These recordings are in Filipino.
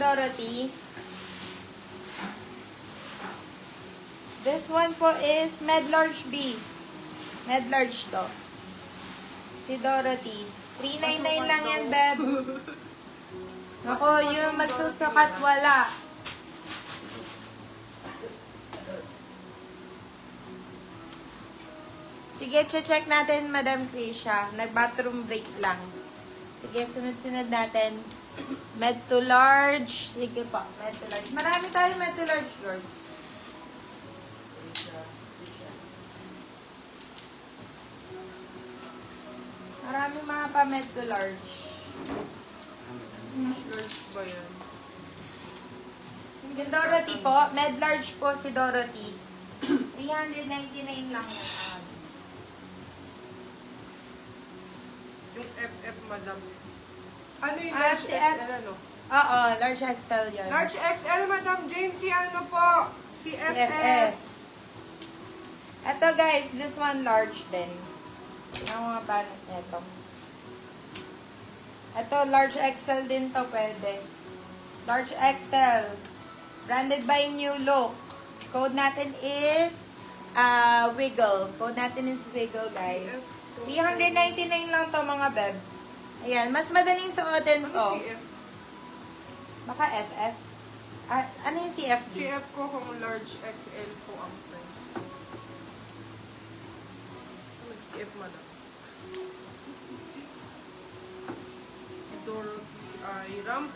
Dorothy. This one po is med large B. Med large to. Si Dorothy. 399 lang yan, Beb. Ako, yung magsusukat wala. Sige, check natin, Madam Krisha. Nag-bathroom break lang. Sige, sunod-sunod natin. Med to large. Sige po, med to large. Marami tayo med to large, girls. Marami mga pa med to large. Large ba yan? Yung Dorothy po, med large po si Dorothy. 399 lang yan. Yung FF, madam. Ano yung Ah, large si XL, ano? Oo, large XL yun. Large XL, madam Jane, si ano po? Si FF. Ito guys, this one large din. Ang mga banat nito. Ito, large XL din to pwede. Large XL. Branded by New Look. Code natin is Wiggle. Code natin is Wiggle, guys. 399 lang to mga beb. Ayan, mas madaling suotin Ano to. CF? Baka FF. Ah, ano yung CF? CF ko kung large XL po ang size. Ano CF, madam? Si Dorothy ay ramp.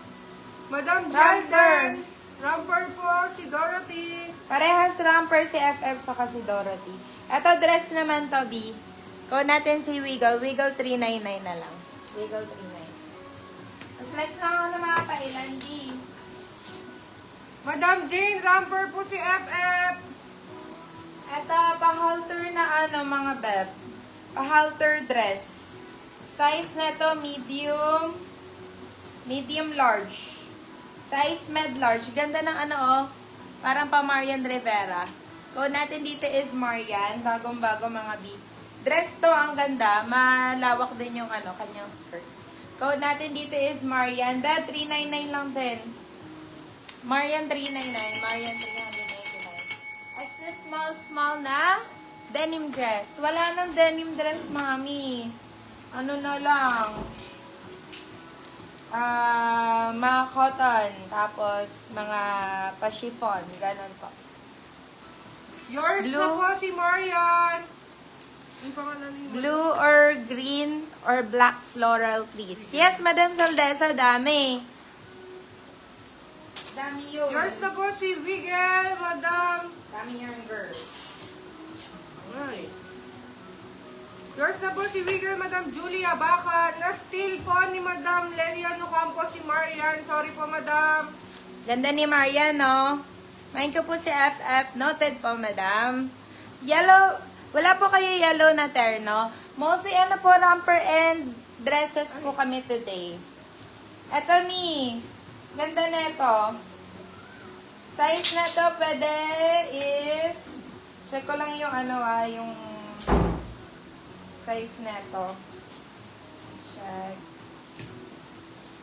Madam Jordan! Ramper po si Dorothy. Parehas ramper si FF saka si Dorothy. Ito dress naman to, B. Code natin si Wiggle. Wiggle 399 na lang. Wiggle 39. Flex na ako ng mga kailan, B. Madam Jane, ramper po si FF. Ito, pa-halter na ano, mga beb. Pa-halter dress. Size nito medium, medium large. Size med large. Ganda ng ano, oh. Parang pa Marian Rivera. Code natin dito is Marian. Bagong-bago, mga B. Dress to, ang ganda. Malawak din yung ano, kanyang skirt. Code natin dito is Marian. Beb, 399 lang din. Marian 399. Marian 399. Extra small na denim dress. Wala nang denim dress, mami. Ano na lang. Mga cotton. Tapos, mga pa-chiffon. Ganon po. Yours Blue. na po si Marian. Yung pangalan ni Blue or green or black floral, please. Yes, Madam Saldesa, dami. Dami yun. Yours na po si Vigel, madam. Dami yun, girls. Alright. Yours na po si Vigel, madam Julia Baka. Na-steal po ni madam Lelian Ocampo si Marian. Sorry po, madam. Ganda ni Marian, no? Main ko po si FF. Noted po, madam. Yellow. Wala po kayo yellow na terno. Mostly, ano po, romper and dresses po kami today. Eto, mi. Ganda na ito. Size na to, pwede is... Check ko lang yung ano, yung size na ito. Check.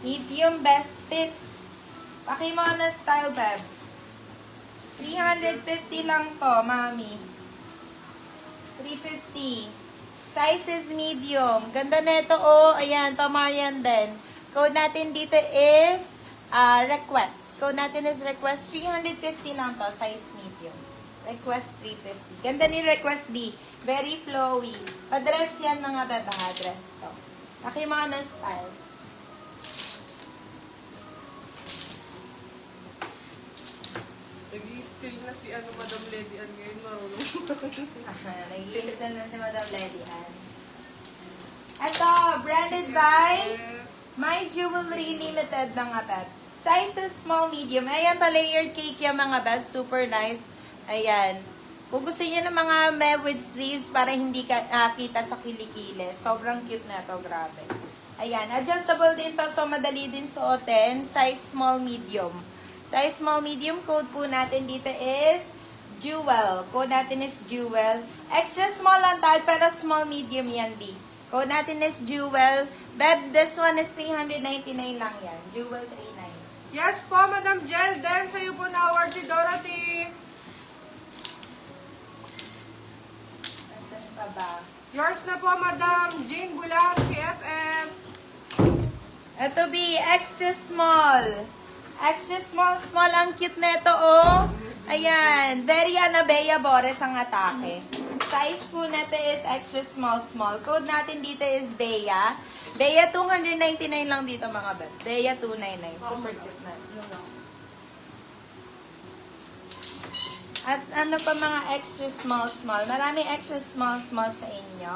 Medium best fit. Paki mo na style, beb. 350 lang to, mami. 350. Size is medium. Ganda na ito, oh. Ayan, pamarian din. Code natin dito is request. Code natin is request. 350 lang to, size medium. Request 350. Ganda ni request B. Very flowy. Pa-dress yan, mga beba. Dress to. Paki mga na style. Nag-i-steal na si madam Lady Ann ngayon. Marunong. Nag-i-install na si Madam Lady Ann. Ito, branded by My Jewelry Limited, mga beb. Sizes small, medium. Ayan pa, layered cake yung mga beb. Super nice. Ayan. Kung gusto niyo ng mga me with sleeves para hindi ka kita sa kilikili. Sobrang cute na to, grabe. Ayan, adjustable din to, so madali din suotin. Size small, medium. Size small, medium, code po natin dito is Jewel. Code natin is Jewel. Extra small lang tayo, pero small, medium yan, B. Code natin is Jewel. Beb, this one is 399 lang yan. Jewel 39. Yes po, Madam Jel. Then, sa'yo po na-award si Dorothy. Asan pa ba? Yours na po, Madam Jean Bulang, CFF. Ito, B, extra small. Extra small, small. Ang cute na ito, oh. Ayan. Very Anabea Bores ang atake. Size po natin is extra small, small. Code natin dito is Bea. Bea 299 lang dito, mga beb. Bea 299. Super cute na. At ano pa mga extra small, small. Maraming extra small, small sa inyo.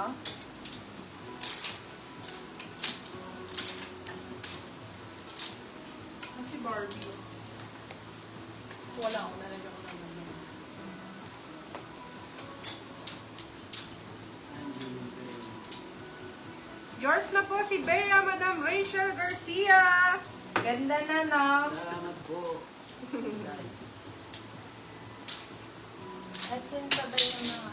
Si Barbie. Wala ako, nalagyan ko naman. Yours na po si Bea, Madam Rachel Garcia. Ganda na, no? Salamat po. Asin pa ba yung mga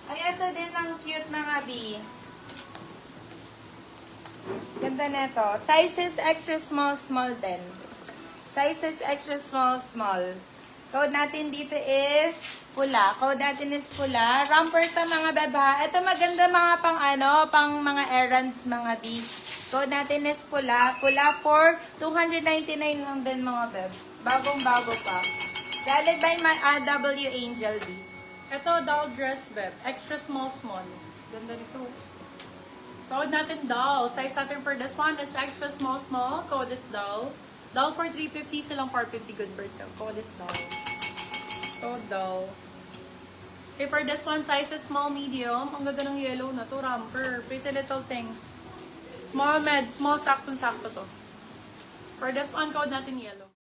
Ay, ito din ang cute mga B. Ganda na ito. Sizes extra small, small din. Sizes extra small, small. Code natin dito is pula. Code natin is pula. Romper to mga beba. Ito maganda mga pang mga errands mga B. Code natin is pula. Pula for 299 lang din mga beb. Bagong-bago pa. Guided by my W Angel B. Ito, doll dress, beb. Extra small, small. Ganda nito. Code natin doll. Size natin for this one is extra small, small. Code is doll. Doll for 350, silang 450 good for sale. Code is doll. Code doll. Okay, for this one, size is small, medium. Ang ganda ng yellow na to, romper. Pretty little things. Small med, small, saktong-sakto to. For this one, code natin yellow.